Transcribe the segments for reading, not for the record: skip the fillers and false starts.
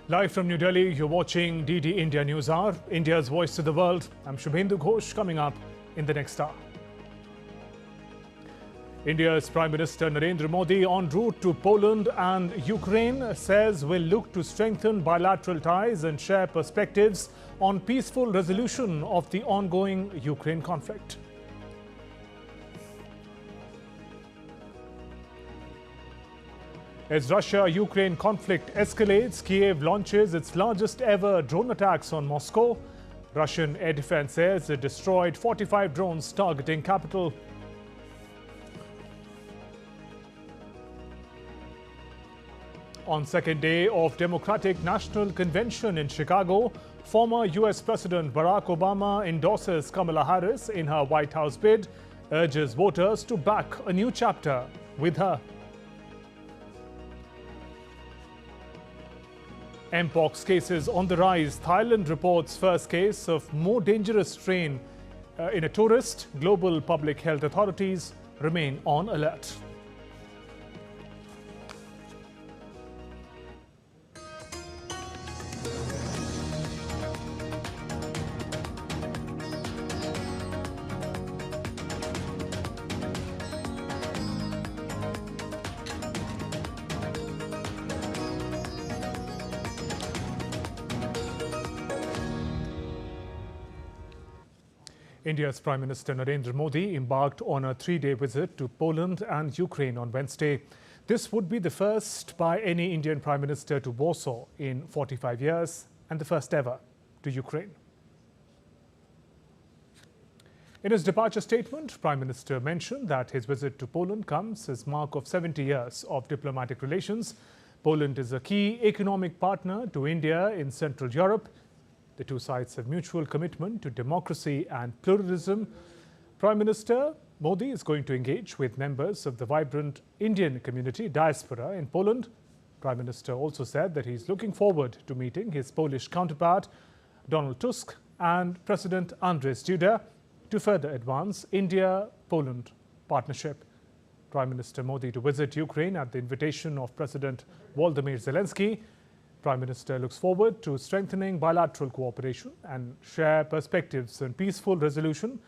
Live from New Delhi, you're watching DD India News Hour, India's voice to the world. I'm Shubhendu Ghosh, coming up in the next hour. India's Prime Minister Narendra Modi en route to Poland and Ukraine says will look to strengthen bilateral ties and share perspectives on peaceful resolution of the ongoing Ukraine conflict. As Russia-Ukraine conflict escalates, Kiev launches its largest ever drone attacks on Moscow. Russian air defense says it destroyed 45 drones targeting capital. On second day of Democratic National Convention in Chicago, former U.S. President Barack Obama endorses Kamala Harris in her White House bid, urges voters to back a new chapter with her. Mpox cases on the rise. Thailand reports first case of more dangerous strain in a tourist. Global public health authorities remain on alert. India's Prime Minister Narendra Modi embarked on a three-day visit to Poland and Ukraine on Wednesday. This would be the first by any Indian Prime Minister to Warsaw in 45 years and the first ever to Ukraine. In his departure statement, Prime Minister mentioned that his visit to Poland comes as mark of 70 years of diplomatic relations. Poland is a key economic partner to India in Central Europe. The two sides have mutual commitment to democracy and pluralism. Prime Minister Modi is going to engage with members of the vibrant Indian community diaspora in Poland. Prime Minister also said that he's looking forward to meeting his Polish counterpart, Donald Tusk, and President Andrzej Duda to further advance India-Poland partnership. Prime Minister Modi to visit Ukraine at the invitation of President Volodymyr Zelensky. Prime Minister looks forward to strengthening bilateral cooperation and share perspectives on peaceful resolution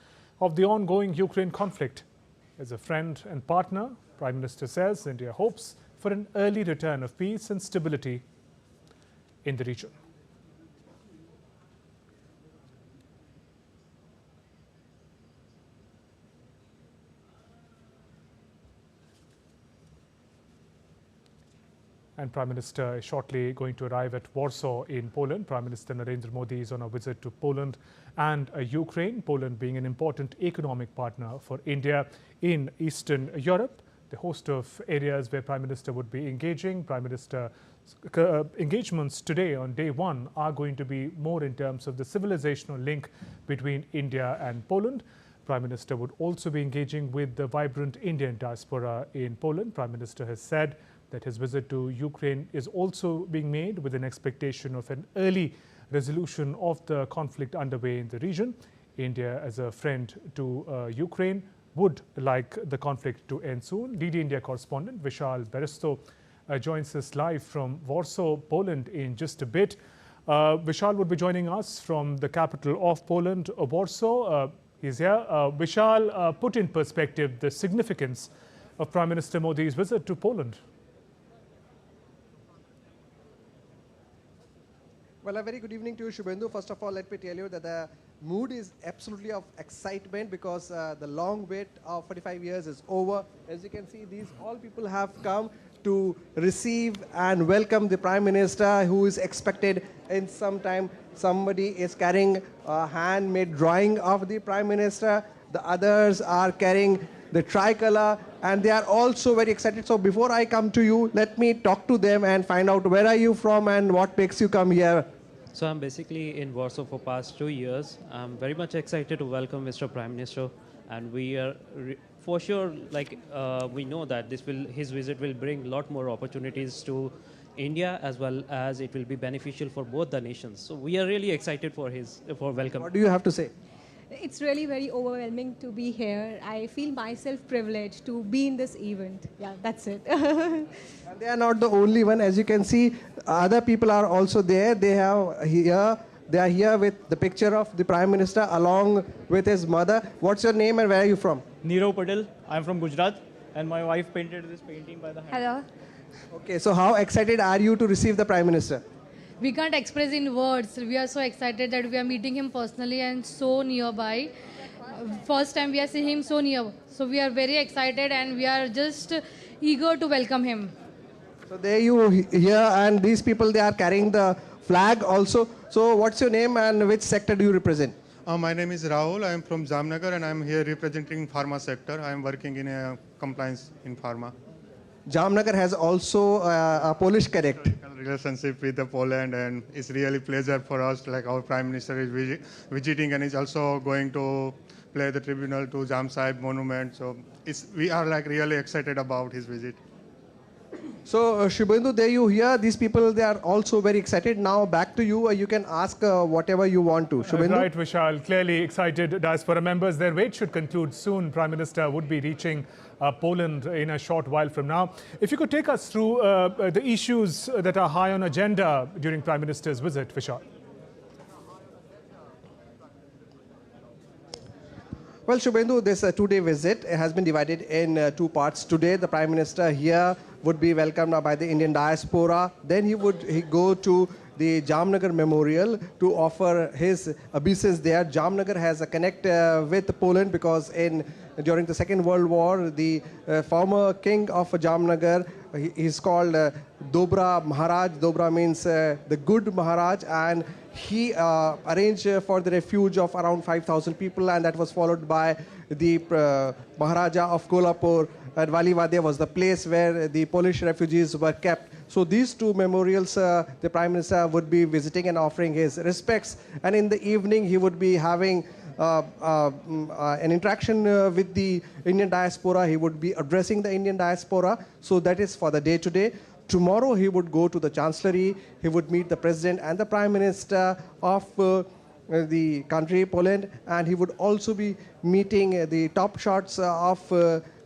of the ongoing Ukraine conflict. As a friend and partner, Prime Minister says India hopes for an early return of peace and stability in the region. And Prime Minister is shortly going to arrive at Warsaw in Poland. Prime Minister Narendra Modi is on a visit to Poland and Ukraine, Poland being an important economic partner for India in Eastern Europe. The host of areas where Prime Minister would be engaging. Prime Minister engagements today on day one are going to be more in terms of the civilizational link between India and Poland. Prime Minister would also be engaging with the vibrant Indian diaspora in Poland. Prime Minister has said that his visit to Ukraine is also being made with an expectation of an early resolution of the conflict underway in the region. India, as a friend to Ukraine, would like the conflict to end soon. DD India correspondent Vishal Beresto joins us live from Warsaw, Poland in just a bit. Vishal would be joining us from the capital of Poland, Warsaw. He's here. Vishal, put in perspective the significance of Prime Minister Modi's visit to Poland. Well, a very good evening to you, Shubhendu. First of all, let me tell you that the mood is absolutely of excitement because the long wait of 45 years is over. As you can see, these all people have come to receive and welcome the Prime Minister, who is expected in some time. Somebody is carrying a handmade drawing of the Prime Minister. The others are carrying the tricolor, and they are also very excited. So before I come to you, let me talk to them and find out where are you from and what makes you come here. So I'm basically in Warsaw for past 2 years. I'm very much excited to welcome Mr. Prime Minister, and we are for sure, we know that his visit will bring a lot more opportunities to India, as well as it will be beneficial for both the nations. So we are really excited for welcome. What do you have to say? It's really very overwhelming to be here. I feel myself privileged to be in this event. Yeah, that's it. And And they are not the only one. As you can see, other people are also there. They are here with the picture of the Prime Minister along with his mother. What's your name and where are you from? Nirav Patel. I'm from Gujarat, and my wife painted this painting by the hand. Hello. Okay, so how excited are you to receive the Prime Minister? We can't express in words. We are so excited that we are meeting him personally and so nearby. First time we are seeing him so near. So we are very excited and we are just eager to welcome him. So there you hear, and these people, they are carrying the flag also. So what's your name and which sector do you represent? My name is Rahul. I am from Jamnagar and I am here representing pharma sector. I am working in a compliance in pharma. Jamnagar has also a Polish cadet. Relationship with the Poland, and it's really pleasure for us. Like our Prime Minister is visiting and is also going to play the tribunal to Jam Sahib Monument. So we are like really excited about his visit. So Shubhendu, there you hear, these people, they are also very excited. Now back to you. You can ask whatever you want to. Shubhendu? Right, Vishal. Clearly excited diaspora members. Their wait should conclude soon. Prime Minister would be reaching Poland in a short while from now. If you could take us through the issues that are high on agenda during Prime Minister's visit, Vishal. Well, Shubhendu, this two-day visit has been divided in two parts. Today, the Prime Minister here would be welcomed by the Indian diaspora. Then he go to the Jamnagar Memorial to offer his obeisance there. Jamnagar has a connect with Poland because during the Second World War, the former king of Jamnagar, he's called Dobra Maharaj. Dobra means the good Maharaj, and he arranged for the refuge of around 5,000 people, and that was followed by the Maharaja of Kolhapur. And Valivadia was the place where the Polish refugees were kept. So these two memorials, the Prime Minister would be visiting and offering his respects. And in the evening, he would be having an interaction with the Indian diaspora. He would be addressing the Indian diaspora. So that is for the day today. Tomorrow, he would go to the Chancellery. He would meet the President and the Prime Minister of the country, Poland. And he would also be meeting the top shots of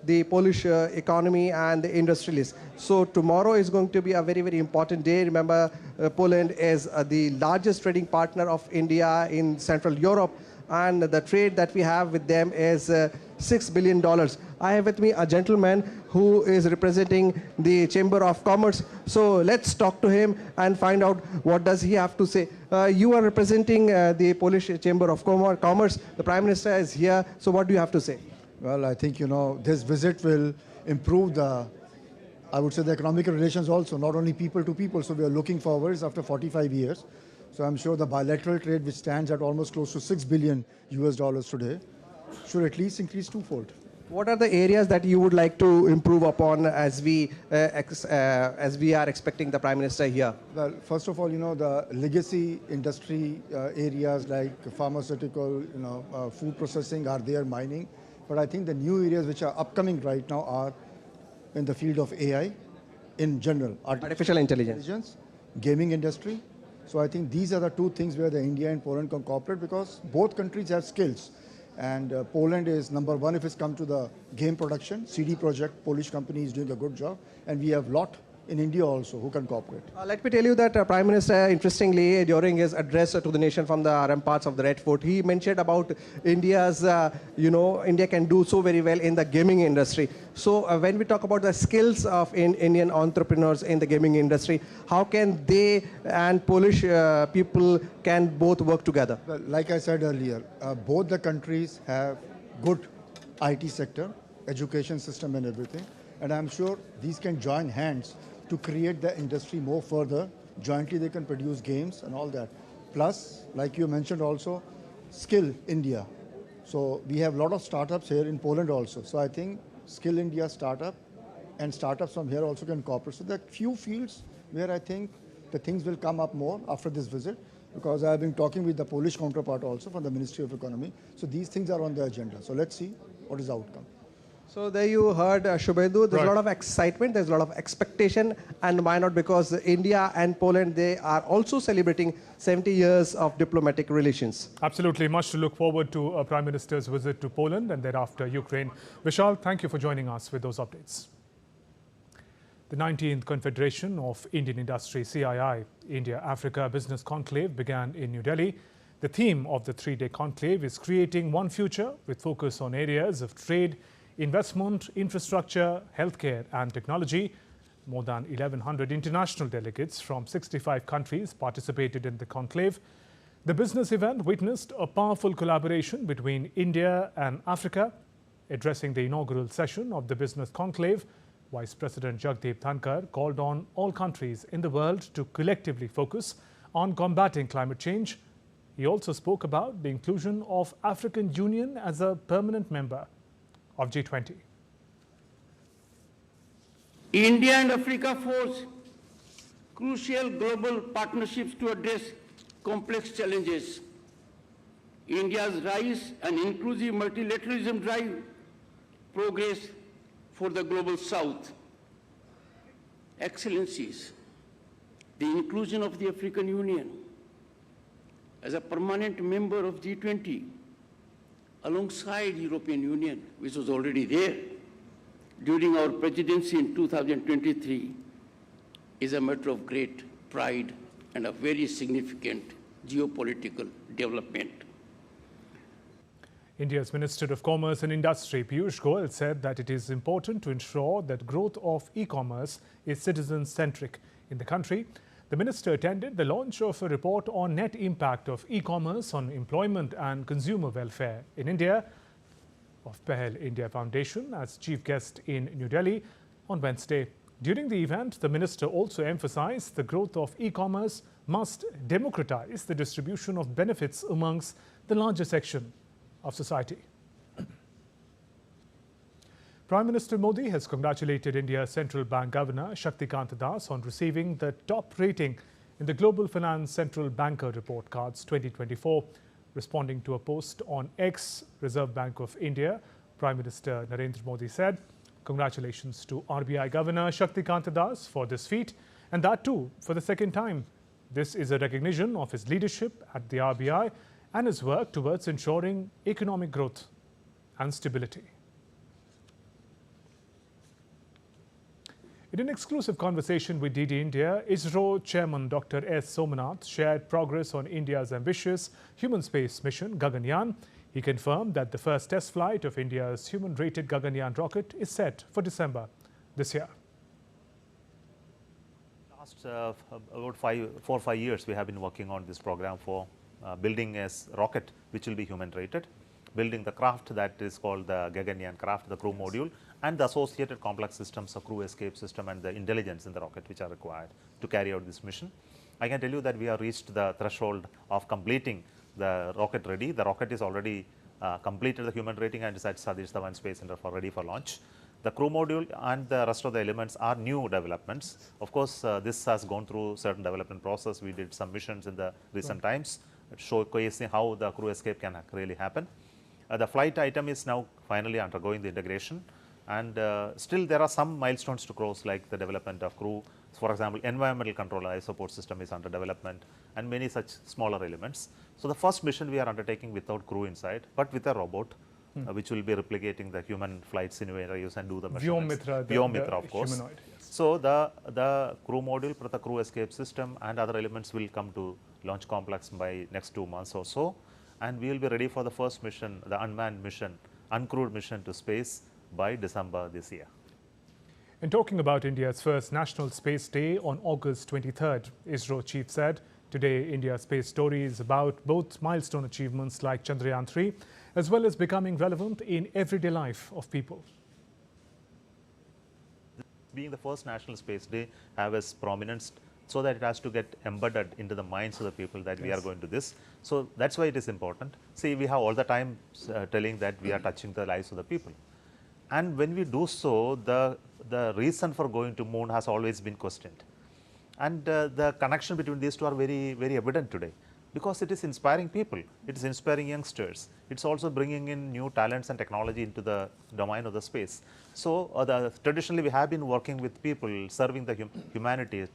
the Polish economy and the industrialists. So tomorrow is going to be a very, very important day. Remember, Poland is the largest trading partner of India in Central Europe, and the trade that we have with them is $6 billion. I have with me a gentleman who is representing the Chamber of Commerce. So let's talk to him and find out what does he have to say. You are representing the Polish Chamber of Commerce. The Prime Minister is here. So what do you have to say? Well, I think, this visit will improve the economic relations also, not only people to people. So we are looking forwards after 45 years. So I'm sure the bilateral trade, which stands at almost close to $6 billion today, should at least increase twofold. What are the areas that you would like to improve upon as we are expecting the Prime Minister here? Well, first of all, the legacy industry areas like pharmaceutical, food processing are there, mining. But I think the new areas which are upcoming right now are in the field of AI in general. Artificial intelligence. Gaming industry. So I think these are the two things where the India and Poland can cooperate, because both countries have skills. And Poland is number one if it's come to the game production. CD Projekt, Polish company, is doing a good job. And we have a lot in India also who can cooperate. Let me tell you that Prime Minister, interestingly, during his address to the nation from the ramparts of the Red Fort, he mentioned about India's, India can do so very well in the gaming industry. So when we talk about the skills of Indian entrepreneurs in the gaming industry, how can they and Polish people can both work together? Well, like I said earlier, both the countries have good IT sector, education system and everything. And I'm sure these can join hands to create the industry more further. Jointly they can produce games and all that. Plus, like you mentioned also, Skill India. So we have a lot of startups here in Poland also. So I think Skill India startup and startups from here also can cooperate. So there are few fields where I think the things will come up more after this visit, because I've been talking with the Polish counterpart also from the Ministry of Economy. So these things are on the agenda. So let's see what is the outcome. So there you heard Shubhendu, there's a lot of excitement, there's a lot of expectation, and why not, because India and Poland, they are also celebrating 70 years of diplomatic relations. Absolutely, much to look forward to a Prime Minister's visit to Poland and thereafter Ukraine. Vishal, thank you for joining us with those updates. The 19th Confederation of Indian Industry CII India-Africa Business Conclave began in New Delhi. The theme of the three-day conclave is creating one future with focus on areas of trade, investment, infrastructure, healthcare and technology. More than 1,100 international delegates from 65 countries participated in the conclave. The business event witnessed a powerful collaboration between India and Africa. Addressing the inaugural session of the business conclave, Vice President Jagdeep Dhankar called on all countries in the world to collectively focus on combating climate change. He also spoke about the inclusion of African Union as a permanent member of G20. India and Africa forge crucial global partnerships to address complex challenges. India's rise and inclusive multilateralism drive progress for the global south. Excellencies, the inclusion of the African Union as a permanent member of G20 alongside European Union, which was already there during our presidency in 2023, is a matter of great pride and a very significant geopolitical development. India's Minister of Commerce and Industry, Piyush Goyal, said that it is important to ensure that growth of e-commerce is citizen-centric in the country. The minister attended the launch of a report on net impact of e-commerce on employment and consumer welfare in India of Pahel India Foundation as chief guest in New Delhi on Wednesday. During the event, the minister also emphasized the growth of e-commerce must democratize the distribution of benefits amongst the larger section of society. Prime Minister Modi has congratulated India's Central Bank Governor Shaktikant Das on receiving the top rating in the Global Finance Central Banker Report Cards 2024. Responding to a post on X, Reserve Bank of India, Prime Minister Narendra Modi said, "Congratulations to RBI Governor Shaktikant Das for this feat, and that too for the second time. This is a recognition of his leadership at the RBI and his work towards ensuring economic growth and stability." In an exclusive conversation with DD India, ISRO Chairman Dr. S. Somanath shared progress on India's ambitious human space mission, Gaganyaan. He confirmed that the first test flight of India's human-rated Gaganyaan rocket is set for December this year. Last about 4 or 5 years, we have been working on this program for building a rocket which will be human-rated, building the craft that is called the Gaganyaan craft, the crew module, and the associated complex systems of crew escape system and the intelligence in the rocket which are required to carry out this mission. I can tell you that we have reached the threshold of completing the rocket ready. The rocket is already completed the human rating and is at Satish Dhawan Space Center for ready for launch. The crew module and the rest of the elements are new developments. Of course, this has gone through certain development process. We did some missions in the recent times showcasing how the crew escape can really happen. The flight item is now finally undergoing the integration, and still there are some milestones to cross, like the development of crew. For example, environmental control support system is under development and many such smaller elements. So the first mission we are undertaking without crew inside, but with a robot which will be replicating the human flight scenarios and do the measurements. Vyomitra, of course. Humanoid, yes. So the crew module, the crew escape system and other elements will come to launch complex by next 2 months or so, and we will be ready for the first mission, the unmanned mission, uncrewed mission to space by December this year. In talking about India's first National Space Day on August 23rd, ISRO chief said, "Today, India's space story is about both milestone achievements like Chandrayaan-3, as well as becoming relevant in everyday life of people." Being the first National Space Day have its prominence so that it has to get embedded into the minds of the people that we are going to this. So that's why it is important. See, we have all the time telling that we are touching the lives of the people. And when we do so, the reason for going to moon has always been questioned. And the connection between these two are very, very evident today, because it is inspiring people, it is inspiring youngsters, it's also bringing in new talents and technology into the domain of the space. So traditionally we have been working with people, serving the humanity,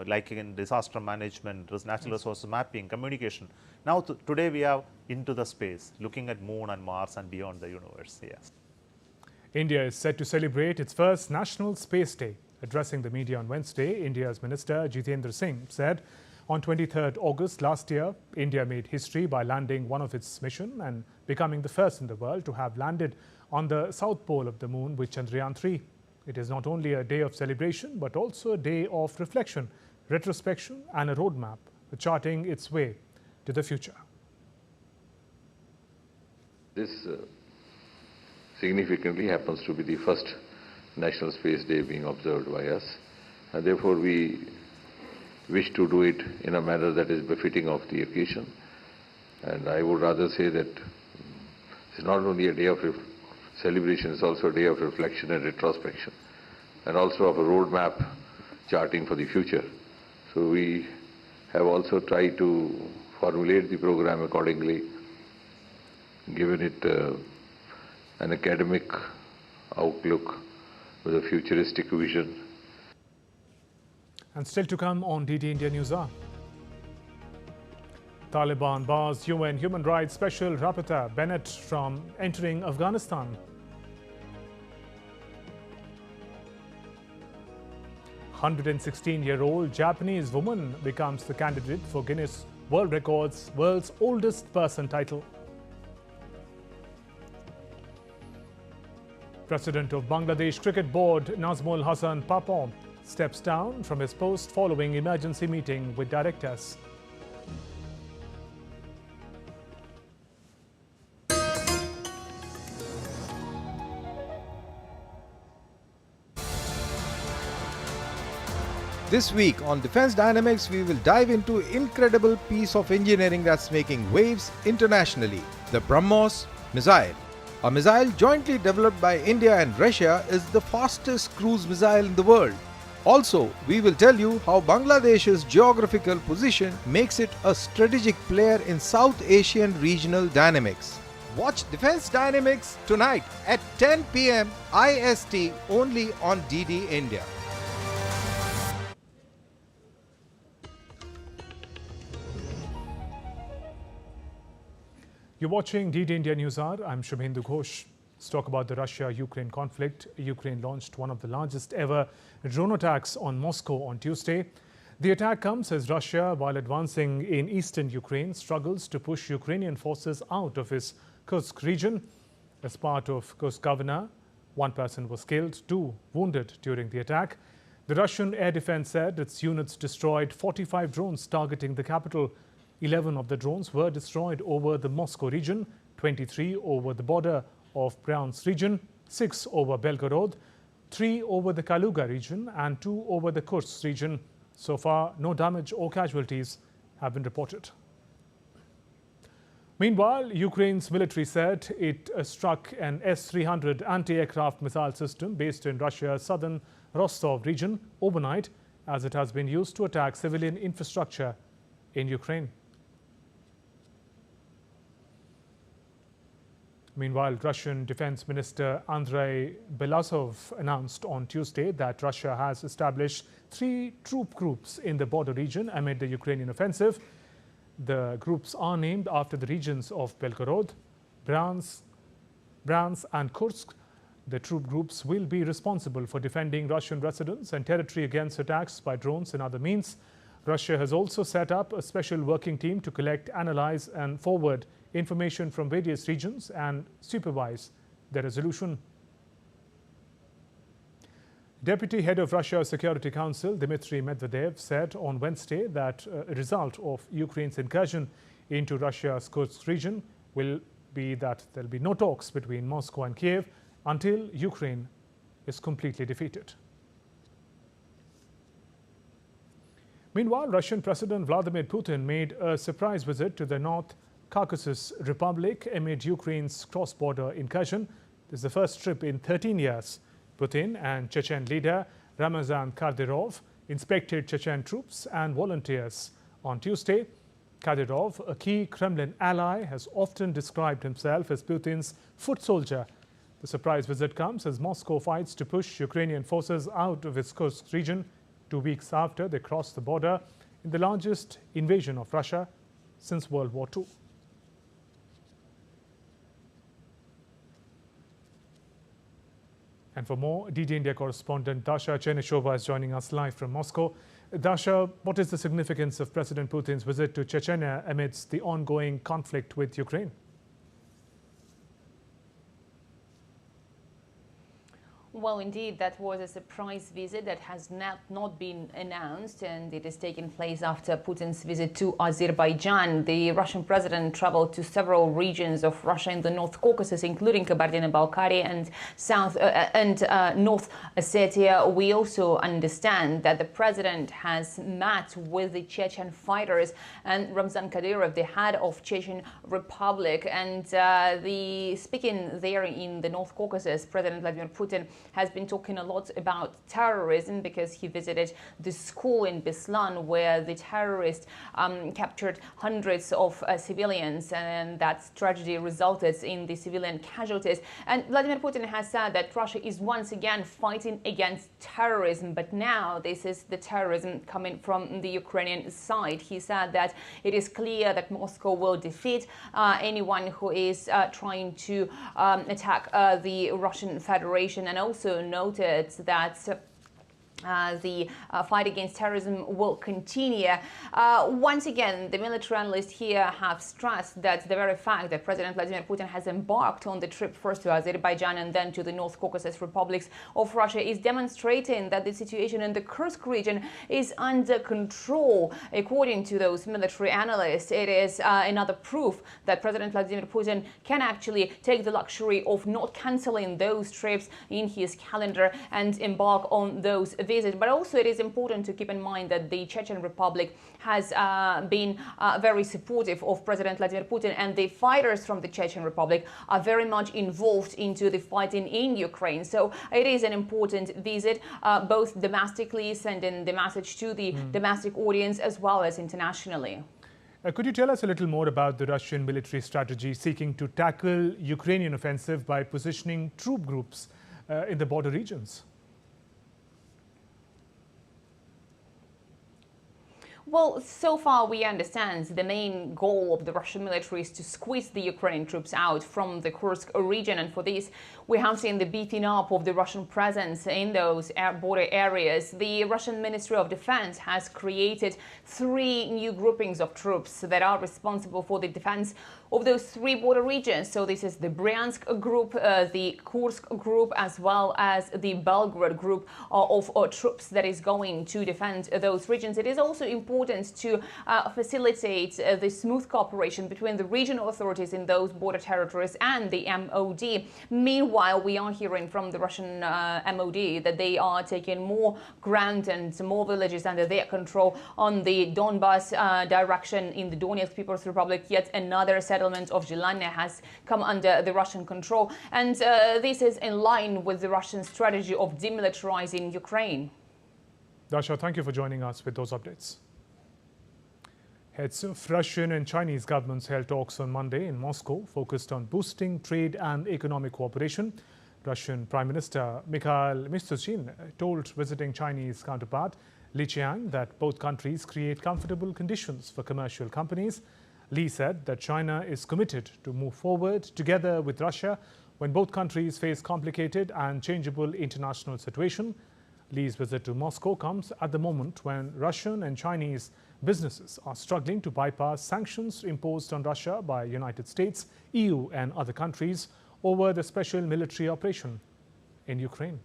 like in disaster management, natural resource mapping, communication. Now today we are into the space, looking at moon and Mars and beyond the universe. Yes. India is set to celebrate its first National Space Day. Addressing the media on Wednesday, India's Minister Jitendra Singh said on 23rd August last year, India made history by landing one of its mission and becoming the first in the world to have landed on the south pole of the moon with Chandrayaan-3. It is not only a day of celebration, but also a day of reflection, retrospection, and a roadmap for charting its way to the future. This significantly happens to be the first National Space Day being observed by us, and therefore we wish to do it in a manner that is befitting of the occasion. And I would rather say that it's not only a day of celebration, it's also a day of reflection and retrospection, and also of a roadmap charting for the future. So we have also tried to formulate the program accordingly, given it an academic outlook with a futuristic vision. And still to come on DD India News Hour. Taliban bars UN Human Rights Special Rapporteur Bennett from entering Afghanistan. "116-year-old Japanese woman becomes the candidate for Guinness World Records World's Oldest Person title. President of Bangladesh Cricket Board Nazmul Hasan Papon steps down from his post following emergency meeting with directors. This week on Defense Dynamics, we will dive into incredible piece of engineering that's making waves internationally, the BrahMos missile. A missile jointly developed by India and Russia is the fastest cruise missile in the world. Also, we will tell you how Bangladesh's geographical position makes it a strategic player in South Asian regional dynamics. Watch Defense Dynamics tonight at 10 p.m. IST only on DD India. You're watching DD India News Hour. I'm Shubhendu Ghosh. Let's talk about the Russia-Ukraine conflict. Ukraine launched one of the largest ever drone attacks on Moscow on Tuesday. The attack comes as Russia, while advancing in eastern Ukraine, struggles to push Ukrainian forces out of its Kursk region. As part of Kursk governor, one person was killed, two wounded during the attack. The Russian air defense said its units destroyed 45 drones targeting the capital. 11 of the drones were destroyed over the Moscow region, 23 over the border of Bryansk region, 6 over Belgorod, 3 over the Kaluga region, and 2 over the Kursk region. So far, no damage or casualties have been reported. Meanwhile, Ukraine's military said it struck an S-300 anti-aircraft missile system based in Russia's southern Rostov region overnight, as it has been used to attack civilian infrastructure in Ukraine. Meanwhile, Russian Defense Minister Andrei Belasov announced on Tuesday that Russia has established 3 troop groups in the border region amid the Ukrainian offensive. The groups are named after the regions of Belgorod, Bryansk, and Kursk. The troop groups will be responsible for defending Russian residents and territory against attacks by drones and other means. Russia has also set up a special working team to collect, analyze, and forward information from various regions and supervise their resolution. Deputy head of Russia's Security Council, Dmitry Medvedev, said on Wednesday that a result of Ukraine's incursion into Russia's Kursk region will be that there will be no talks between Moscow and Kiev until Ukraine is completely defeated. Meanwhile, Russian President Vladimir Putin made a surprise visit to the North Caucasus Republic amid Ukraine's cross-border incursion. This is the first trip in 13 years. Putin and Chechen leader Ramzan Kadyrov inspected Chechen troops and volunteers. On Tuesday, Kadyrov, a key Kremlin ally, has often described himself as Putin's foot soldier. The surprise visit comes as Moscow fights to push Ukrainian forces out of its Kursk region 2 weeks after they crossed the border in the largest invasion of Russia since World War II. And for more, DD India correspondent Dasha Chernyshova is joining us live from Moscow. Dasha, what is the significance of President Putin's visit to Chechnya amidst the ongoing conflict with Ukraine? Well, indeed, that was a surprise visit that has not been announced, and it has taken place after Putin's visit to Azerbaijan. The Russian president traveled to several regions of Russia in the North Caucasus, including Kabardino-Balkaria and North Ossetia. We also understand that the president has met with the Chechen fighters and Ramzan Kadyrov, the head of Chechen Republic, and speaking there in the North Caucasus, President Vladimir Putin has been talking a lot about terrorism because he visited the school in Beslan where the terrorists captured hundreds of civilians, and that tragedy resulted in the civilian casualties. And Vladimir Putin has said that Russia is once again fighting against terrorism, but now this is the terrorism coming from the Ukrainian side. He said that it is clear that Moscow will defeat anyone who is trying to attack the Russian Federation, and also noted that the fight against terrorism will continue. Once again, the military analysts here have stressed that the very fact that President Vladimir Putin has embarked on the trip first to Azerbaijan and then to the North Caucasus republics of Russia is demonstrating that the situation in the Kursk region is under control. According to those military analysts, it is another proof that President Vladimir Putin can actually take the luxury of not cancelling those trips in his calendar and embark on those visits. But also it is important to keep in mind that the Chechen Republic has been very supportive of President Vladimir Putin, and the fighters from the Chechen Republic are very much involved into the fighting in Ukraine. So it is an important visit, both domestically, sending the message to the domestic audience as well as internationally. Could you tell us a little more about the Russian military strategy seeking to tackle Ukrainian offensive by positioning troop groups in the border regions? Well, so far we understand the main goal of the Russian military is to squeeze the Ukrainian troops out from the Kursk region, and for this we have seen the beefing up of the Russian presence in those border areas. The Russian Ministry of Defense has created 3 new groupings of troops that are responsible for the defense of those 3 border regions. So this is the Bryansk group, the Kursk group, as well as the Belgorod group of troops that is going to defend those regions. It is also important to facilitate the smooth cooperation between the regional authorities in those border territories and the MOD. Meanwhile, we are hearing from the Russian MOD that they are taking more ground and more villages under their control on the Donbas direction in the Donetsk People's Republic. Yet another settlement of Zhelanya has come under the Russian control, and this is in line with the Russian strategy of demilitarizing Ukraine. Dasha, thank you for joining us with those updates. Heads of Russian and Chinese governments held talks on Monday in Moscow focused on boosting trade and economic cooperation. Russian Prime Minister Mikhail Mishustin told visiting Chinese counterpart Li Qiang that both countries create comfortable conditions for commercial companies. Li said that China is committed to move forward together with Russia when both countries face complicated and changeable international situation. Li's visit to Moscow comes at the moment when Russian and Chinese businesses are struggling to bypass sanctions imposed on Russia by United States, EU and other countries over the special military operation in Ukraine.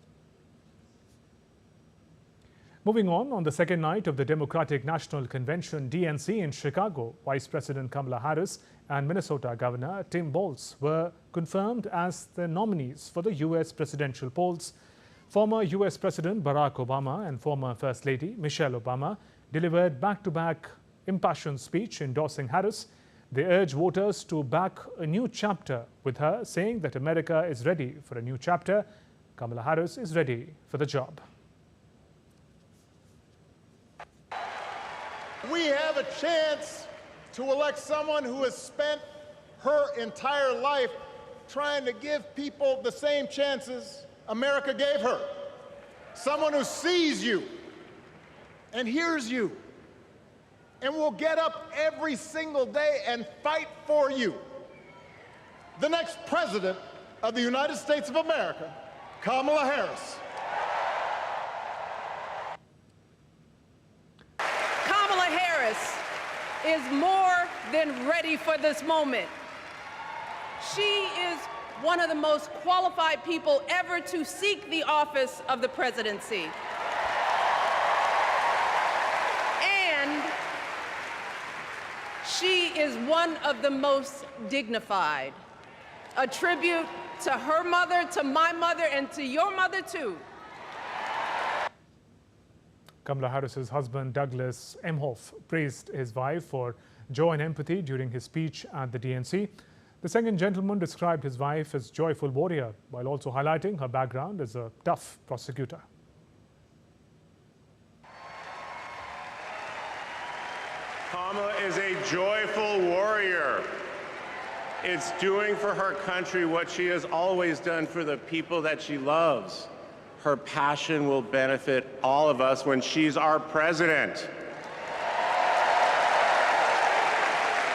Moving on the second night of the Democratic National Convention, DNC, in Chicago, Vice President Kamala Harris and Minnesota Governor Tim Walz were confirmed as the nominees for the U.S. presidential polls. Former U.S. President Barack Obama and former First Lady Michelle Obama delivered back-to-back impassioned speech endorsing Harris. They urged voters to back a new chapter with her, saying that America is ready for a new chapter. Kamala Harris is ready for the job. We have a chance to elect someone who has spent her entire life trying to give people the same chances America gave her. Someone who sees you and hears you and will get up every single day and fight for you. The next president of the United States of America Kamala Harris. Kamala Harris is more than ready for this moment. She is one of the most qualified people ever to seek the office of the presidency. And she is one of the most dignified. A tribute to her mother, to my mother, and to your mother too. Kamala Harris's husband Douglas Emhoff praised his wife for joy and empathy during his speech at the DNC. The second gentleman described his wife as joyful warrior, while also highlighting her background as a tough prosecutor. Kamala is a joyful warrior. It's doing for her country what she has always done for the people that she loves. Her passion will benefit all of us when she's our president.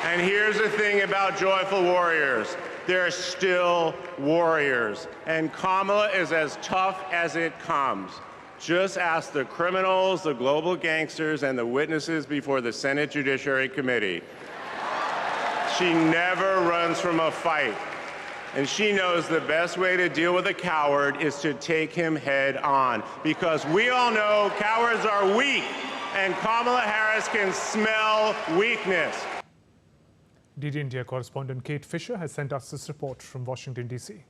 And here's the thing about joyful warriors. They're still warriors. And Kamala is as tough as it comes. Just ask the criminals, the global gangsters, and the witnesses before the Senate Judiciary Committee. She never runs from a fight. And she knows the best way to deal with a coward is to take him head on. Because we all know cowards are weak, and Kamala Harris can smell weakness. DD India correspondent Kate Fisher has sent us this report from Washington, D.C.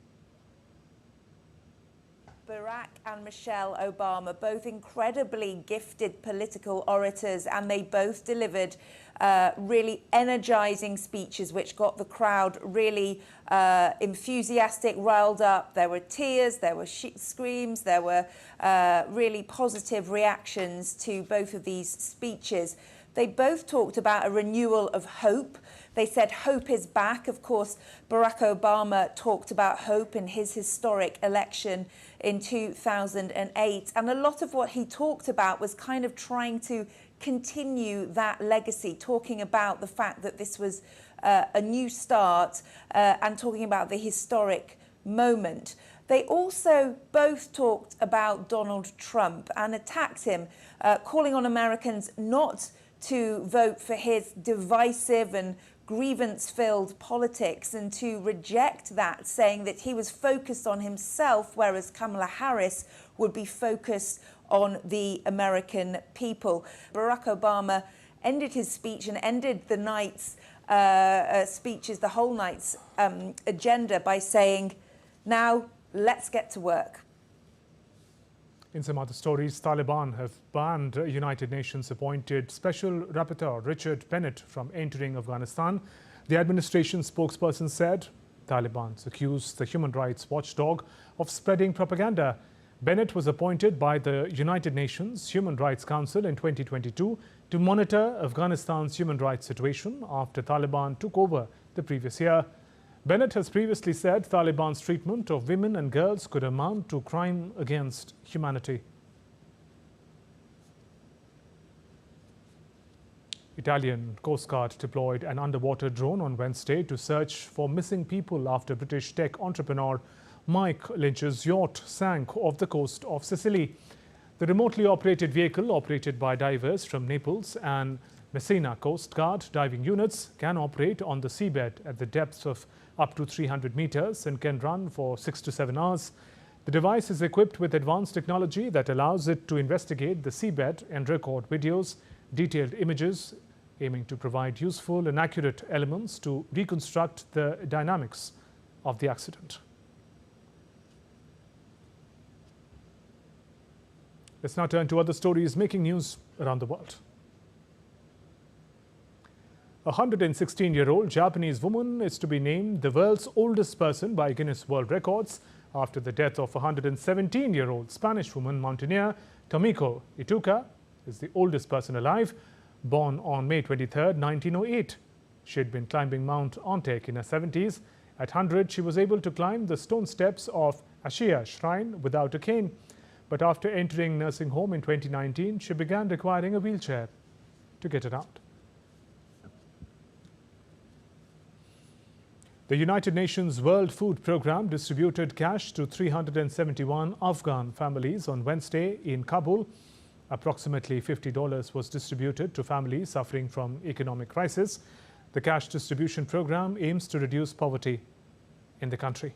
Barack and Michelle Obama, both incredibly gifted political orators, and they both delivered really energizing speeches which got the crowd really enthusiastic, riled up. There were tears, there were screams, there were really positive reactions to both of these speeches. They both talked about a renewal of hope. They said hope is back. Of course, Barack Obama talked about hope in his historic election in 2008. And a lot of what he talked about was kind of trying to continue that legacy, talking about the fact that this was a new start and talking about the historic moment. They also both talked about Donald Trump and attacked him, calling on Americans not to vote for his divisive and grievance-filled politics and to reject that, saying that he was focused on himself, whereas Kamala Harris would be focused on the American people. Barack Obama ended his speech and ended the night's speeches, the whole night's agenda, by saying, "Now let's get to work." In some other stories, Taliban have banned United Nations appointed Special Rapporteur Richard Bennett from entering Afghanistan. The administration spokesperson said Taliban accused the human rights watchdog of spreading propaganda. Bennett was appointed by the United Nations Human Rights Council in 2022 to monitor Afghanistan's human rights situation after Taliban took over the previous year. Bennett has previously said Taliban's treatment of women and girls could amount to crime against humanity. Italian Coast Guard deployed an underwater drone on Wednesday to search for missing people after British tech entrepreneur Mike Lynch's yacht sank off the coast of Sicily. The remotely operated vehicle, operated by divers from Naples and Messina Coast Guard diving units, can operate on the seabed at the depths of up to 300 meters and can run for 6 to 7 hours. The device is equipped with advanced technology that allows it to investigate the seabed and record videos, detailed images, aiming to provide useful and accurate elements to reconstruct the dynamics of the accident. Let's now turn to other stories making news around the world. A 116-year-old Japanese woman is to be named the world's oldest person by Guinness World Records after the death of a 117-year-old Spanish woman mountaineer. Tomiko Ituka is the oldest person alive, born on May 23, 1908. She had been climbing Mount Ontek in her 70s. At 100, she was able to climb the stone steps of Ashiya Shrine without a cane. But after entering nursing home in 2019, she began requiring a wheelchair to get around. The United Nations World Food Programme distributed cash to 371 Afghan families on Wednesday in Kabul. Approximately $50 was distributed to families suffering from economic crisis. The cash distribution program aims to reduce poverty in the country.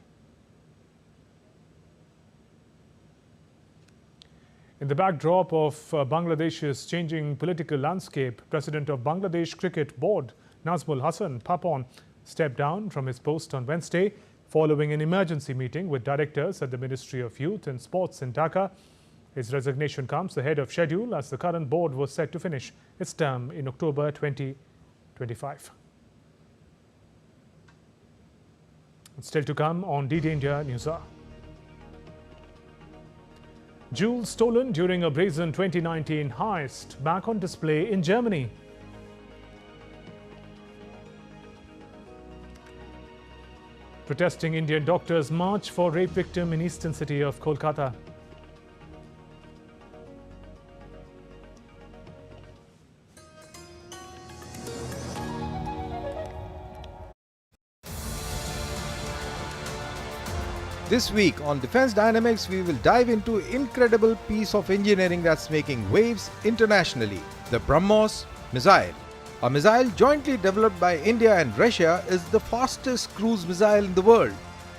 In the backdrop of Bangladesh's changing political landscape, President of Bangladesh Cricket Board, Nazmul Hasan Papon, stepped down from his post on Wednesday following an emergency meeting with directors at the Ministry of Youth and Sports in Dhaka. His resignation comes ahead of schedule as the current board was set to finish its term in October 2025. Still to come on DD India News Hour. Jewels stolen during a brazen 2019 heist back on display in Germany. Protesting Indian doctors march for rape victim in eastern city of Kolkata. This week on Defense Dynamics, we will dive into incredible piece of engineering that's making waves internationally, the BrahMos missile. A missile jointly developed by India and Russia is the fastest cruise missile in the world.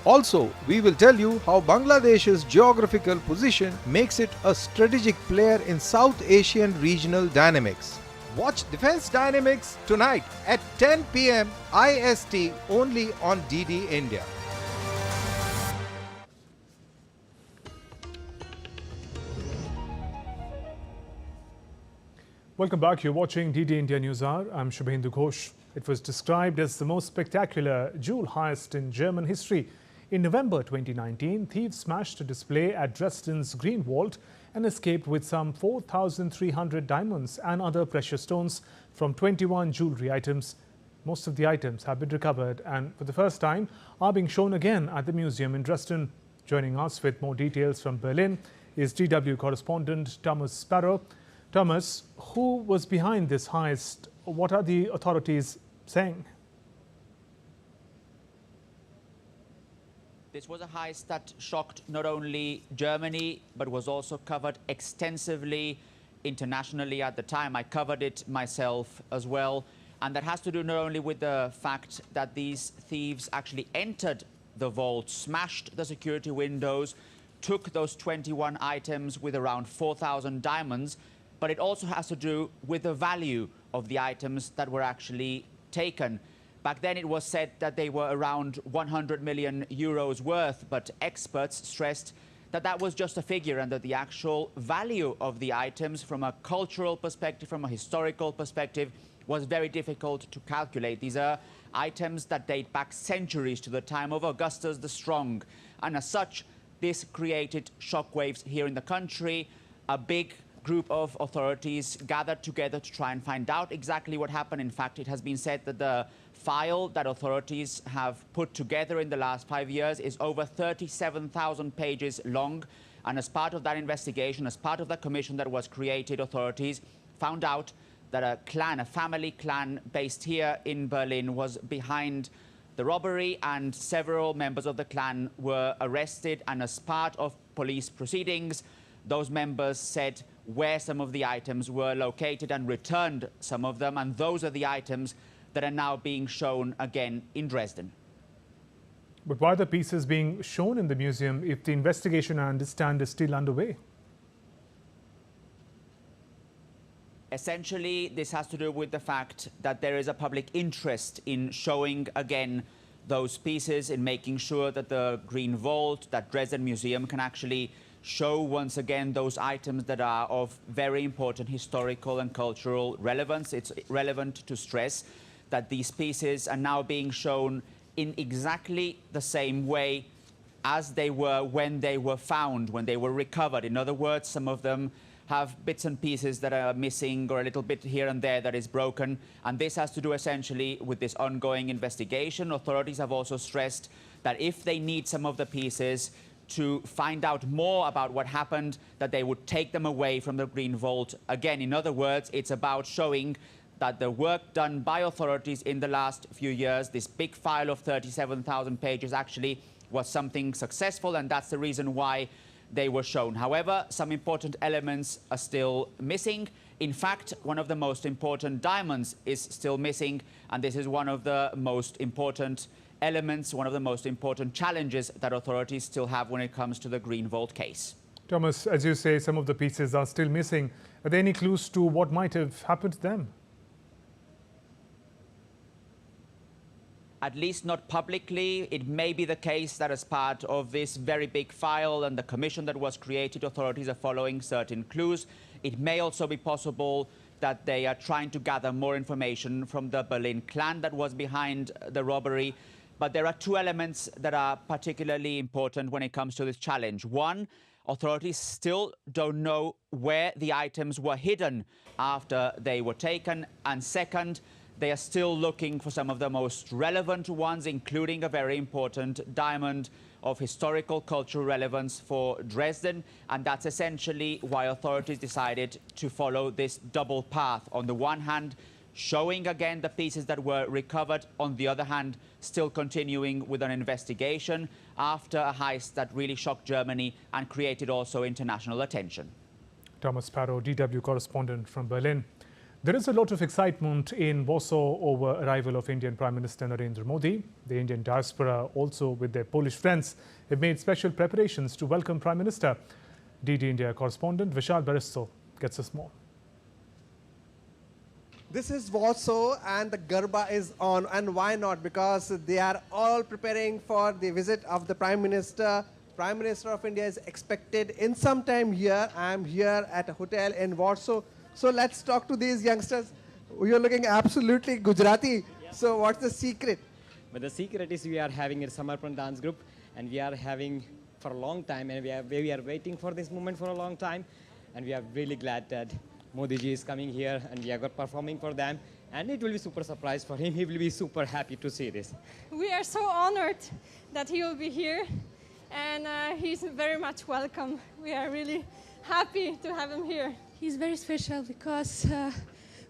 Also, we will tell you how Bangladesh's geographical position makes it a strategic player in South Asian regional dynamics. Watch Defense Dynamics tonight at 10 p.m. IST only on DD India. Welcome back. You're watching DD India News Hour. I'm Shubhendu Ghosh. It was described as the most spectacular jewel heist in German history. In November 2019, thieves smashed a display at Dresden's Green Vault and escaped with some 4,300 diamonds and other precious stones from 21 jewelry items. Most of the items have been recovered and for the first time are being shown again at the museum in Dresden. Joining us with more details from Berlin is DW correspondent Thomas Sparrow. Thomas, who was behind this heist? What are the authorities saying? This was a heist that shocked not only Germany, but was also covered extensively internationally at the time. I covered it myself as well. And that has to do not only with the fact that these thieves actually entered the vault, smashed the security windows, took those 21 items with around 4,000 diamonds, but it also has to do with the value of the items that were actually taken. Back then it was said that they were around 100 million euros worth, but experts stressed that that was just a figure and that the actual value of the items from a cultural perspective, from a historical perspective, was very difficult to calculate. These are items that date back centuries to the time of Augustus the Strong. And as such, this created shockwaves here in the country. A big group of authorities gathered together to try and find out exactly what happened. In fact, it has been said that the file that authorities have put together in the last 5 years is over 37,000 pages long. And as part of that investigation, as part of that commission that was created, authorities found out that a clan, a family clan based here in Berlin, was behind the robbery, and several members of the clan were arrested. And as part of police proceedings, those members said where some of the items were located and returned some of them, and those are the items that are now being shown again in Dresden. But why are the pieces being shown in the museum if the investigation, I understand, is still underway? Essentially, this has to do with the fact that there is a public interest in showing again those pieces, in making sure that the Green Vault, that Dresden Museum, can actually show once again those items that are of very important historical and cultural relevance. It's relevant to stress that these pieces are now being shown in exactly the same way as they were when they were found, when they were recovered. In other words, some of them have bits and pieces that are missing, or a little bit here and there that is broken. And this has to do essentially with this ongoing investigation. Authorities have also stressed that if they need some of the pieces to find out more about what happened, that they would take them away from the Green Vault. Again, in other words, it's about showing that the work done by authorities in the last few years, this big file of 37,000 pages, actually was something successful, and that's the reason why they were shown. However, some important elements are still missing. In fact, one of the most important diamonds is still missing, and this is one of the most important elements, one of the most important challenges that authorities still have when it comes to the Green Vault case. Thomas, as you say, some of the pieces are still missing. Are there any clues to what might have happened to them? At least not publicly. It may be the case that as part of this very big file and the commission that was created, authorities are following certain clues. It may also be possible that they are trying to gather more information from the Berlin clan that was behind the robbery. But there are two elements that are particularly important when it comes to this challenge. One, authorities still don't know where the items were hidden after they were taken. And second, they are still looking for some of the most relevant ones, including a very important diamond of historical cultural relevance for Dresden. And that's essentially why authorities decided to follow this double path. On the one hand, showing again the pieces that were recovered. On the other hand, still continuing with an investigation after a heist that really shocked Germany and created also international attention. Thomas Sparrow, DW correspondent from Berlin. There is a lot of excitement in Warsaw over arrival of Indian Prime Minister Narendra Modi. The Indian diaspora, also with their Polish friends, have made special preparations to welcome Prime Minister. DD India correspondent Vishal Baristo gets us more. This is Warsaw and the Garba is on, and why not? Because they are all preparing for the visit of the Prime Minister. Prime Minister of India is expected in some time here. I am here at a hotel in Warsaw. So let's talk to these youngsters. You're looking absolutely Gujarati. Yeah. So what's the secret? But the secret is we are having a Samarpan dance group, and we are having for a long time, and we are waiting for this moment for a long time, and we are really glad that Modi ji is coming here, and we are performing for them, and it will be super surprise for him. He will be super happy to see this. We are so honored that he will be here, and he's very much welcome. We are really happy to have him here. He's very special because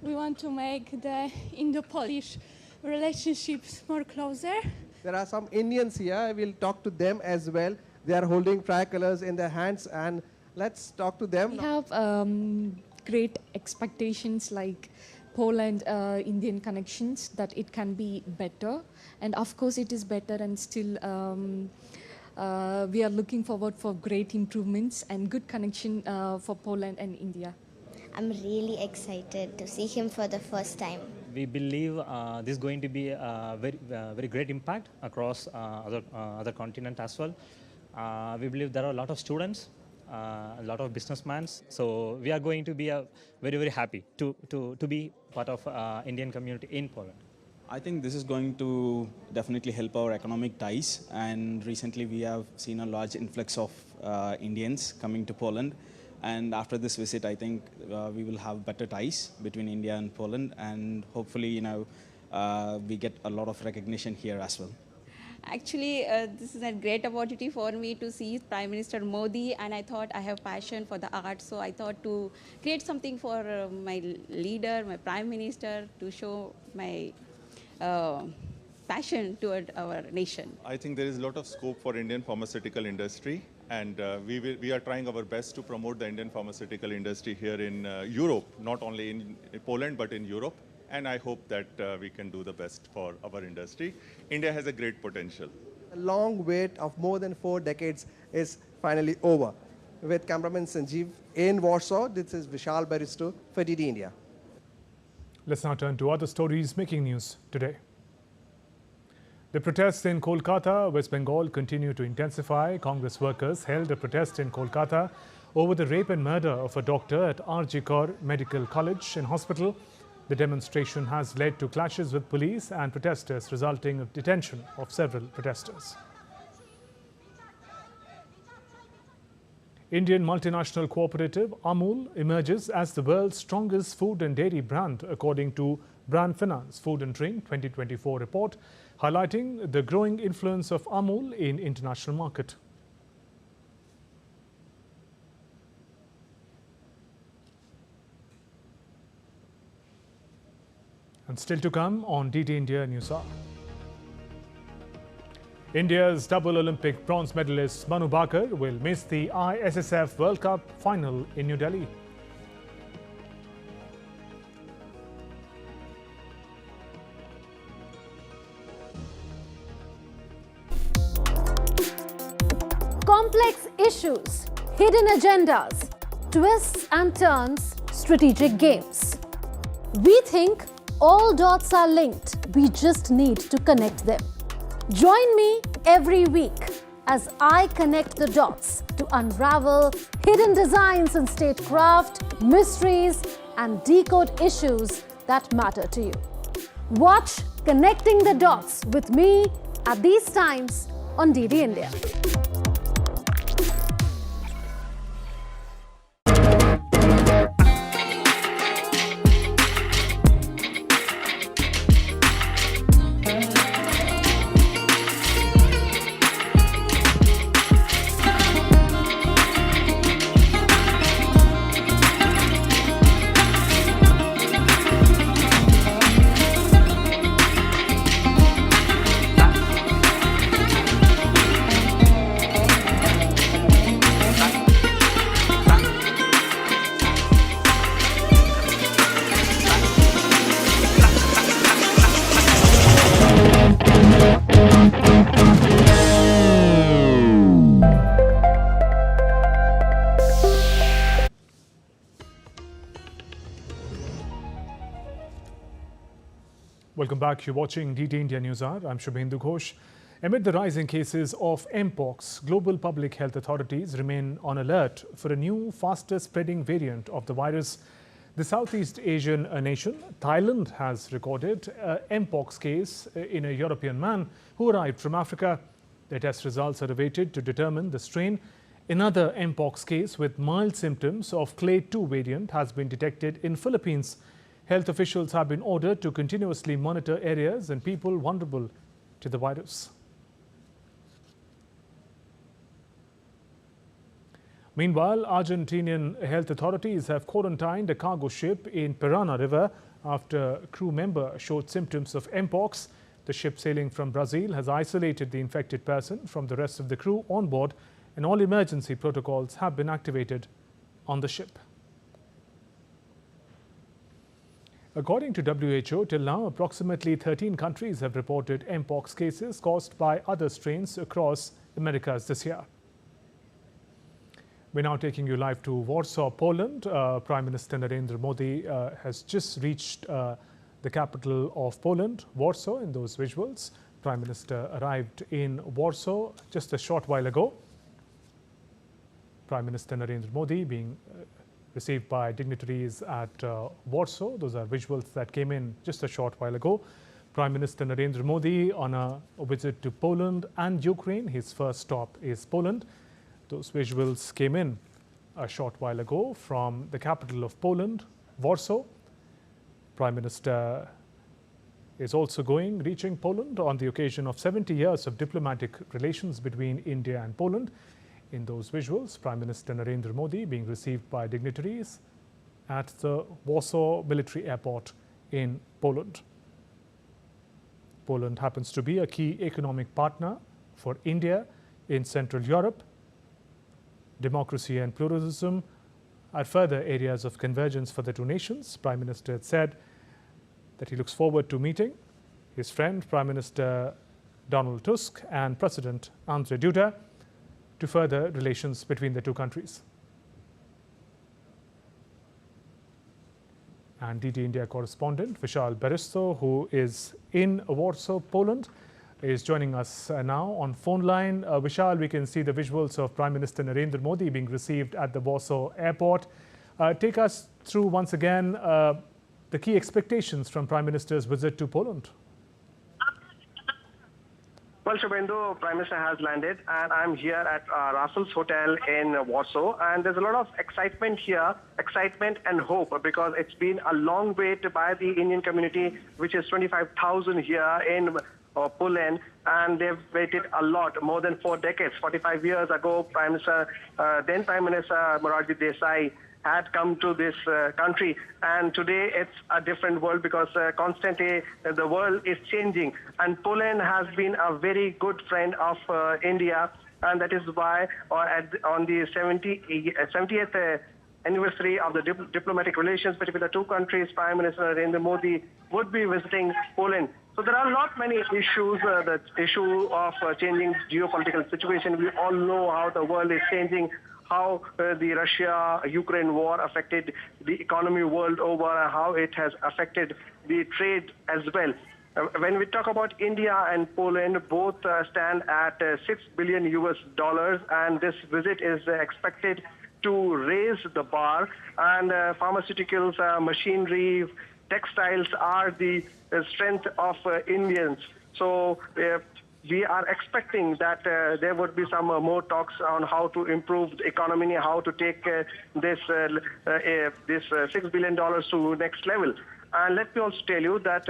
we want to make the Indo-Polish relationships more closer. There are some Indians here. I will talk to them as well. They are holding tricolors in their hands, and let's talk to them. We have great expectations like Poland-Indian connections, that it can be better. And of course it is better, and still we are looking forward for great improvements and good connection for Poland and India. I'm really excited to see him for the first time. We believe this is going to be a very great impact across other continent as well. We believe there are a lot of students, a lot of businessmen, so we are going to be very happy to be part of Indian community in Poland. I think this is going to definitely help our economic ties, and recently we have seen a large influx of Indians coming to Poland, and after this visit I think we will have better ties between India and Poland, and hopefully we get a lot of recognition here as well. Actually, this is a great opportunity for me to see Prime Minister Modi, and I thought I have passion for the art, so I thought to create something for my leader, my Prime Minister, to show my passion toward our nation. I think there is a lot of scope for Indian pharmaceutical industry, and we are trying our best to promote the Indian pharmaceutical industry here in Europe, not only in Poland but in Europe. And I hope that we can do the best for our industry. India has a great potential. The long wait of more than 4 decades is finally over. With cameraman Sanjeev in Warsaw, this is Vishal Baristo for DD India. Let's now turn to other stories making news today. The protests in Kolkata, West Bengal continue to intensify. Congress workers held a protest in Kolkata over the rape and murder of a doctor at R.G. Kaur Medical College and Hospital. The demonstration has led to clashes with police and protesters, resulting in detention of several protesters. Indian multinational cooperative Amul emerges as the world's strongest food and dairy brand, according to Brand Finance Food and Drink 2024 report, highlighting the growing influence of Amul in international market. And still to come on DT India News Hour. India's double Olympic bronze medalist Manu Bhaker will miss the ISSF World Cup final in New Delhi. Complex issues, hidden agendas, twists and turns, strategic games. We think all dots are linked. We just need to connect them. Join me every week as I connect the dots to unravel hidden designs in statecraft, mysteries, and decode issues that matter to you. Watch Connecting the Dots with me at these times on DD India. Welcome back. You're watching DT India News Hour. I'm Shubhendu Ghosh. Amid the rising cases of Mpox, global public health authorities remain on alert for a new, faster spreading variant of the virus. The Southeast Asian nation, Thailand, has recorded an Mpox case in a European man who arrived from Africa. The test results are awaited to determine the strain. Another Mpox case with mild symptoms of Clade 2 variant has been detected in Philippines. Health officials have been ordered to continuously monitor areas and people vulnerable to the virus. Meanwhile, Argentinian health authorities have quarantined a cargo ship in Parana River after a crew member showed symptoms of Mpox. The ship sailing from Brazil has isolated the infected person from the rest of the crew on board, and all emergency protocols have been activated on the ship. According to WHO, till now, approximately 13 countries have reported Mpox cases caused by other strains across Americas this year. We're now taking you live to Warsaw, Poland. Prime Minister Narendra Modi has just reached the capital of Poland, Warsaw. In those visuals, Prime Minister arrived in Warsaw just a short while ago. Prime Minister Narendra Modi being received by dignitaries at Warsaw. Those are visuals that came in just a short while ago. Prime Minister Narendra Modi on a visit to Poland and Ukraine. His first stop is Poland. Those visuals came in a short while ago from the capital of Poland, Warsaw. Prime Minister is also reaching Poland on the occasion of 70 years of diplomatic relations between India and Poland. In those visuals, Prime Minister Narendra Modi being received by dignitaries at the Warsaw Military Airport in Poland. Poland happens to be a key economic partner for India in Central Europe. Democracy and pluralism are further areas of convergence for the two nations. Prime Minister had said that he looks forward to meeting his friend, Prime Minister Donald Tusk, and President Andrzej Duda to further relations between the two countries. And DT India correspondent Vishal Baristo, who is in Warsaw, Poland, is joining us now on phone line. Vishal, we can see the visuals of Prime Minister Narendra Modi being received at the Warsaw airport. Take us through once again the key expectations from Prime Minister's visit to Poland. Well, Shubhendu, Prime Minister has landed, and I'm here at Russell's Hotel in Warsaw, and there's a lot of excitement here, excitement and hope, because it's been a long wait by the Indian community, which is 25,000 here in Poland, and they've waited a lot, more than 4 decades. 45 years ago, then Prime Minister Morarji Desai had come to this country. And today it's a different world because constantly the world is changing. And Poland has been a very good friend of India. And that is why on the 70th anniversary of the diplomatic relations between the two countries, Prime Minister Narendra Modi would be visiting Poland. So there are not many issues. The issue of changing geopolitical situation. We all know how the world is changing, how the Russia-Ukraine war affected the economy world over, how it has affected the trade as well. When we talk about India and Poland, both stand at $6 billion and this visit is expected to raise the bar. And pharmaceuticals, machinery, textiles are the strength of Indians. So we are expecting that there would be some more talks on how to improve the economy, how to take this $6 billion to next level. And let me also tell you that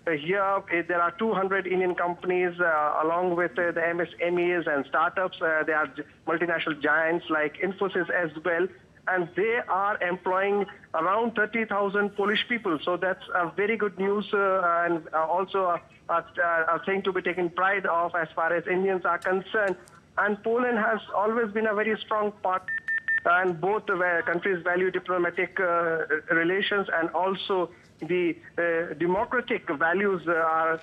here there are 200 Indian companies along with the MSMEs and startups. There are multinational giants like Infosys as well. And they are employing around 30,000 Polish people. So that's a very good news and also a thing to be taken pride of as far as Indians are concerned. And Poland has always been a very strong partner. And both countries value diplomatic relations, and also the democratic values are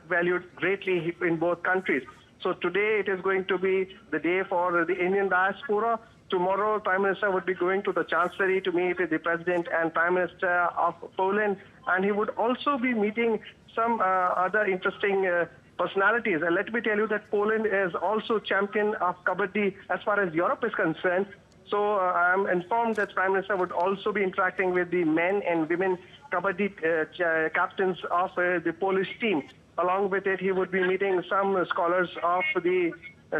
valued greatly in both countries. So today it is going to be the day for the Indian diaspora. Tomorrow, Prime Minister would be going to the Chancellery to meet with the President and Prime Minister of Poland, and he would also be meeting some other interesting personalities. And let me tell you that Poland is also champion of Kabaddi as far as Europe is concerned. So I am informed that Prime Minister would also be interacting with the men and women Kabaddi captains of the Polish team. Along with it, he would be meeting some scholars of the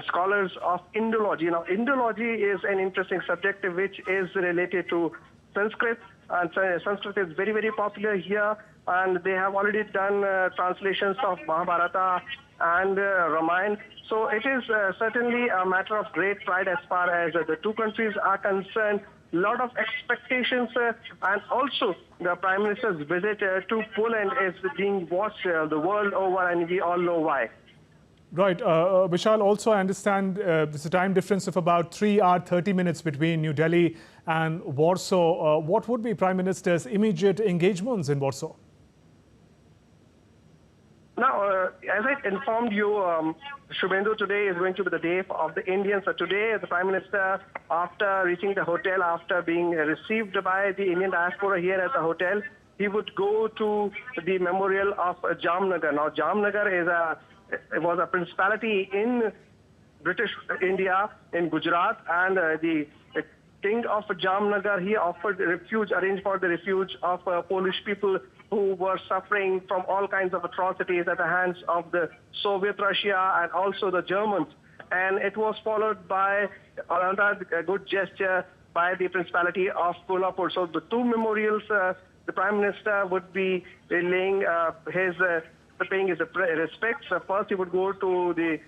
scholars of Indology. Now, Indology is an interesting subject which is related to Sanskrit. And Sanskrit is very, very popular here. And they have already done translations of Mahabharata and Ramayana. So it is certainly a matter of great pride as far as the two countries are concerned. A lot of expectations and also the Prime Minister's visit to Poland is being watched the world over, and we all know why. Right. Vishal, also I understand there's a time difference of about 3 hours, 30 minutes between New Delhi and Warsaw. What would be Prime Minister's immediate engagements in Warsaw? Now, as I informed you, Shubhendu, today is going to be the day of the Indians. So today, the Prime Minister, after reaching the hotel, after being received by the Indian diaspora here at the hotel, he would go to the memorial of Jamnagar. Now, Jamnagar was a principality in British India, in Gujarat, and the king of Jamnagar, he offered refuge, arranged for the refuge of Polish people who were suffering from all kinds of atrocities at the hands of the Soviet Russia and also the Germans. And it was followed by another good gesture by the Principality of Kolhapur. So the two memorials, the Prime Minister would be paying his respects. First, he would go to the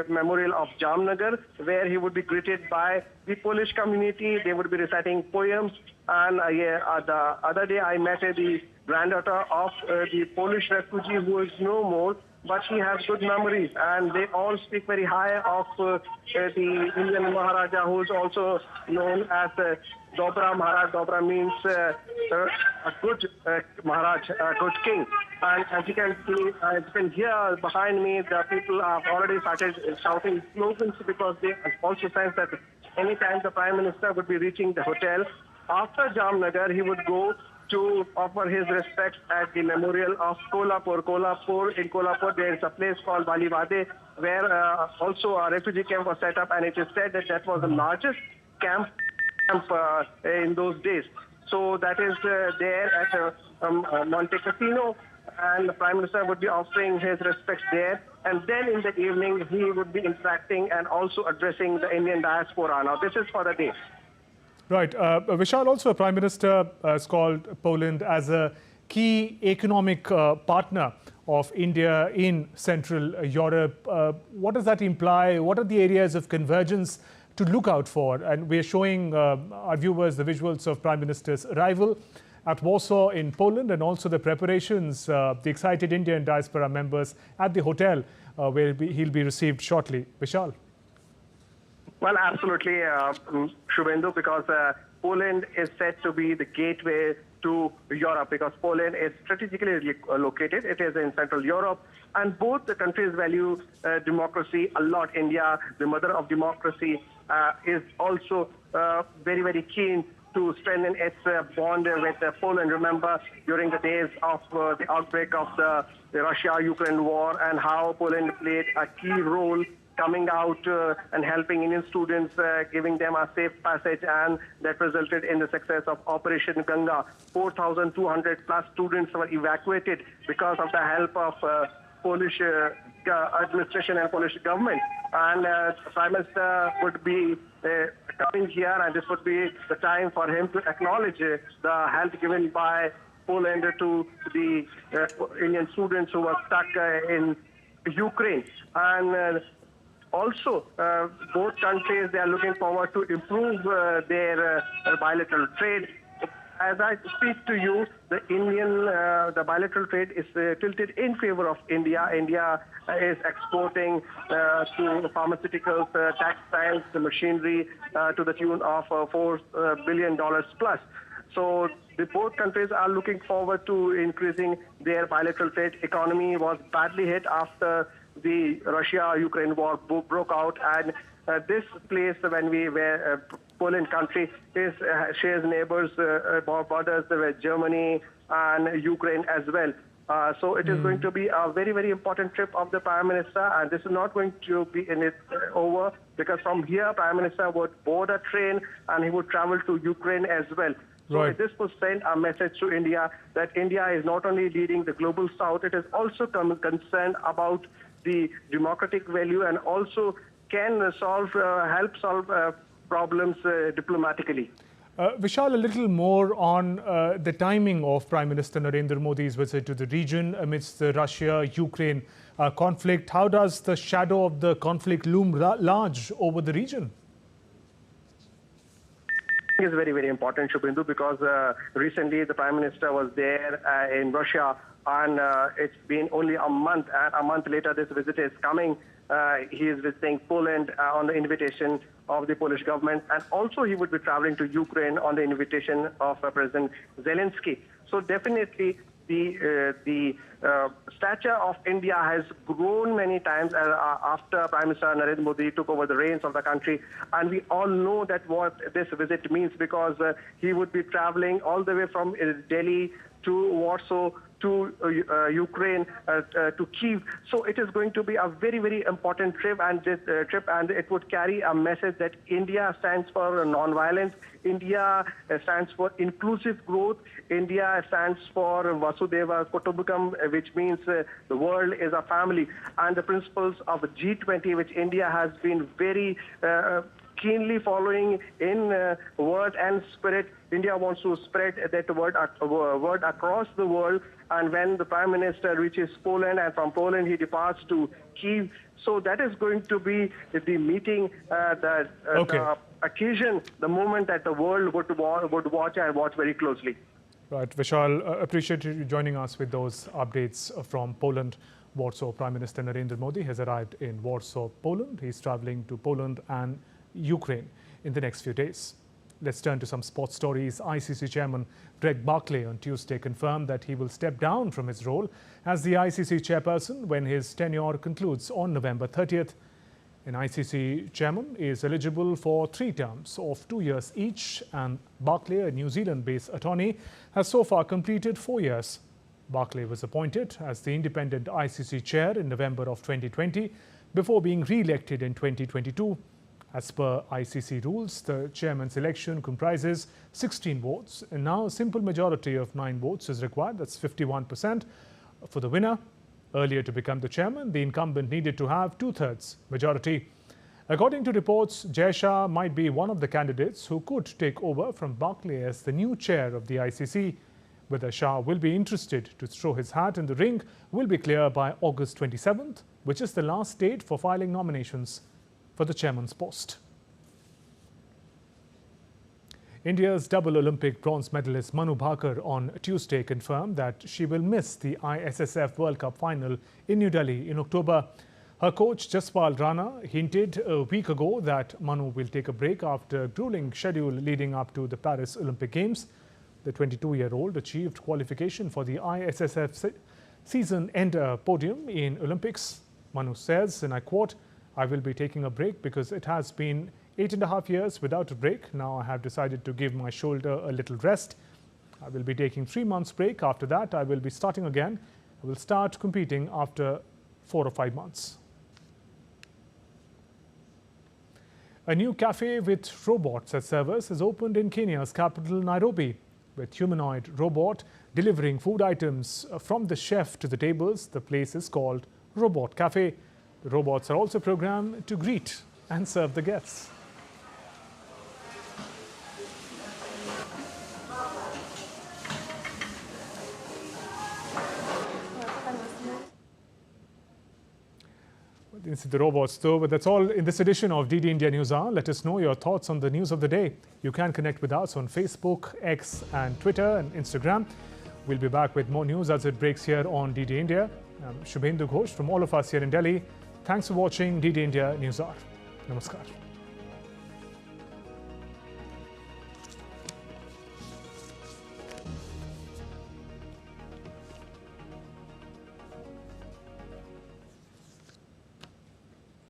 memorial of Jamnagar, where he would be greeted by the Polish community. They would be reciting poems. And the other day, I met the granddaughter of the Polish refugee who is no more, but she has good memories. And they all speak very high of the Indian Maharaja, who is also known as Dobra Maharaj. Dobra means a good Maharaj, a good king. And as you can see, as you can hear behind me, the people have already started shouting slogans because they also sense that anytime the Prime Minister would be reaching the hotel, after Jamnagar, he would go to offer his respects at the memorial of Kolhapur. In Kolhapur, there is a place called Balivade, where also a refugee camp was set up, and it is said that that was the largest camp in those days. So that is there at Monte Cassino, and the Prime Minister would be offering his respects there. And then in the evening, he would be interacting and also addressing the Indian diaspora. Now, this is for the day. Right. Vishal, also Prime Minister has called Poland as a key economic partner of India in Central Europe. What does that imply? What are the areas of convergence to look out for? And we're showing our viewers the visuals of Prime Minister's arrival at Warsaw in Poland, and also the preparations, the excited Indian diaspora members at the hotel where he'll be received shortly. Vishal. Well, absolutely, Shubhendu, because Poland is said to be the gateway to Europe, because Poland is strategically located. It is in Central Europe, and both the countries value democracy a lot. India, the mother of democracy, is also very, very keen to strengthen its bond with Poland. Remember, during the days of the outbreak of the Russia-Ukraine war, and how Poland played a key role coming out and helping Indian students, giving them a safe passage, and that resulted in the success of Operation Ganga. 4,200 plus students were evacuated because of the help of Polish administration and Polish government. And Prime Minister would be coming here, and this would be the time for him to acknowledge the help given by Poland to the Indian students who were stuck in Ukraine. And also, both countries, they are looking forward to improve their bilateral trade. As I speak to you, the bilateral trade is tilted in favor of India. India is exporting to pharmaceuticals, textiles, machinery to the tune of $4 billion plus. So both countries are looking forward to increasing their bilateral trade. Economy was badly hit after the Russia-Ukraine war broke out, and this place where Poland country shares neighbors, borders with Germany and Ukraine as well. So it is going to be a very, very important trip of the Prime Minister, and this is not going to be over, because from here Prime Minister would board a train and he would travel to Ukraine as well. So this would send a message to India that India is not only leading the global south, it is also concerned about the democratic value, and also can help solve problems diplomatically. Vishal, a little more on the timing of Prime Minister Narendra Modi's visit to the region amidst the Russia-Ukraine conflict. How does the shadow of the conflict loom large over the region? Is very, very important, Shubhendu, because recently the Prime Minister was there in Russia, and it's been only a month, and a month later this visit is coming. He is visiting Poland on the invitation of the Polish government, and also he would be traveling to Ukraine on the invitation of President Zelensky. So definitely the stature of India has grown many times after Prime Minister Narendra Modi took over the reins of the country. And we all know that what this visit means, because he would be traveling all the way from Delhi to Warsaw to Ukraine, to Kyiv. So it is going to be a very, very important trip, and it would carry a message that India stands for non-violence. India stands for inclusive growth. India stands for Vasudhaiva Kutumbakam, which means the world is a family. And the principles of G20, which India has been very keenly following in word and spirit. India wants to spread that word across the world. And when the Prime Minister reaches Poland, and from Poland he departs to Kyiv, so that is going to be the meeting, the occasion, the moment that the world would watch very closely. Right, Vishal, appreciate you joining us with those updates from Poland. Warsaw. Prime Minister Narendra Modi has arrived in Warsaw, Poland. He's traveling to Poland and Ukraine in the next few days. Let's turn to some sports stories. ICC Chairman Greg Barclay on Tuesday confirmed that he will step down from his role as the ICC chairperson when his tenure concludes on November 30th. An ICC chairman is eligible for 3 terms of 2 years each, and Barclay, a New Zealand-based attorney, has so far completed 4 years. Barclay was appointed as the independent ICC chair in November of 2020 before being re-elected in 2022. As per ICC rules, the chairman's election comprises 16 votes, and now a simple majority of 9 votes is required. That's 51% for the winner. Earlier, to become the chairman, the incumbent needed to have 2/3 majority. According to reports, Jay Shah might be one of the candidates who could take over from Barclay as the new chair of the ICC. Whether Shah will be interested to throw his hat in the ring will be clear by August 27th, which is the last date for filing nominations for the chairman's post. India's double Olympic bronze medalist Manu Bhaker on Tuesday confirmed that she will miss the ISSF World Cup final in New Delhi in October. Her coach Jaspal Rana hinted a week ago that Manu will take a break after a grueling schedule leading up to the Paris Olympic Games. The 22-year-old achieved qualification for the ISSF season-ender podium in Olympics. Manu says, and I quote, "I will be taking a break because it has been 8.5 years without a break. Now I have decided to give my shoulder a little rest. I will be taking 3 months break. After that, I will be starting again. I will start competing after 4 or 5 months." A new cafe with robots as servers has opened in Kenya's capital, Nairobi. With humanoid robot delivering food items from the chef to the tables, the place is called Robot Cafe. The robots are also programmed to greet and serve the guests. This is the robots though, but that's all in this edition of DD India News Hour. Let us know your thoughts on the news of the day. You can connect with us on Facebook, X and Twitter and Instagram. We'll be back with more news as it breaks here on DD India. I'm Shubhendu Ghosh from all of us here in Delhi. Thanks for watching DD India News Hour. Namaskar.